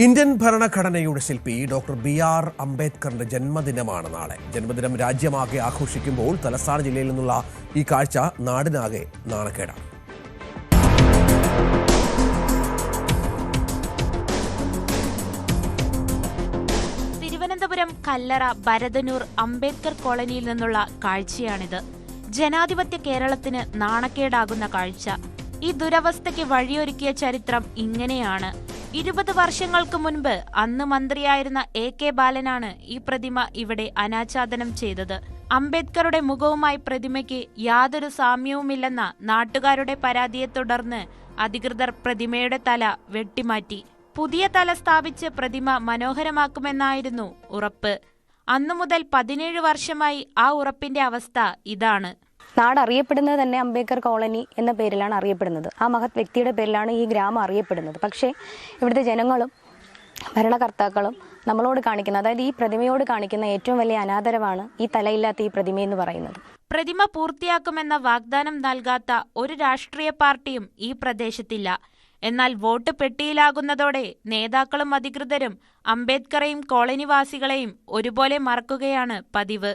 Indian ഭരണഘടനയുടെ ശില്പി doctor BR. അംബേദ്കറിന്റെ ജന്മദിനമാണ് നാളെ. ജന്മദിനം രാജ്യമാകെ ആഘോഷിക്കുമ്പോൾ തലസ്ഥാന ജില്ലയിൽ നിന്നുള്ള ഈ കാഴ്ച നാടിനാകെ നാണക്കേടാണ്. തിരുവനന്തപുരം കല്ലറ ഭരതനൂർ അംബേദ്കർ കോളനിയിൽ നിന്നുള്ള കാഴ്ചയാണിത്. ജനാധിപത്യ കേരളത്തിന് നാണക്കേടാകുന്ന കാഴ്ച. ഈ ദുരവസ്ഥയ്ക്ക് വഴിയൊരുക്കിയ ചരിത്രം ഇങ്ങനെയാണ്. 20 വർഷങ്ങൾക്ക് മുൻപ് അന്ന് മന്ത്രിയായിരുന്ന A.K. ബാലനാണ് ഈ പ്രതിമ ഇവിടെ അനാച്ഛാദനം ചെയ്തത്. അംബേദ്കറുടെ മുഖവുമായി പ്രതിമയ്ക്ക് യാതൊരു സാമ്യവുമില്ലെന്ന നാട്ടുകാരുടെ പരാതിയെ തുടർന്ന് അധികൃതർ പ്രതിമയുടെ തല വെട്ടിമാറ്റി. പുതിയ തല സ്ഥാപിച്ച് പ്രതിമ മനോഹരമാക്കുമെന്നായിരുന്നു ഉറപ്പ്. അന്നു മുതൽ 17 വർഷമായി ആ ഉറപ്പിന്റെ അവസ്ഥ ഇതാണ്. നാട് അറിയപ്പെടുന്നത് തന്നെ അംബേദ്കർ കോളനി എന്ന പേരിലാണ് അറിയപ്പെടുന്നത്. ആ മഹത് വ്യക്തിയുടെ പേരിലാണ് ഈ ഗ്രാമം അറിയപ്പെടുന്നത്. പക്ഷേ ഇവിടുത്തെ ജനങ്ങളും ഭരണകർത്താക്കളും നമ്മളോട് കാണിക്കുന്ന, അതായത് ഈ പ്രതിമയോട് കാണിക്കുന്ന ഏറ്റവും വലിയ അനാദരവാണ് ഈ തലയില്ലാത്ത ഈ പ്രതിമയെന്ന് പറയുന്നത്. പ്രതിമ പൂർത്തിയാക്കുമെന്ന വാഗ്ദാനം നൽകാത്ത ഒരു രാഷ്ട്രീയ പാർട്ടിയും ഈ പ്രദേശത്തില്ല. എന്നാൽ വോട്ട് പെട്ടിയിലാകുന്നതോടെ നേതാക്കളും അധികൃതരും അംബേദ്കറെയും കോളനിവാസികളെയും ഒരുപോലെ മറക്കുകയാണ് പതിവ്.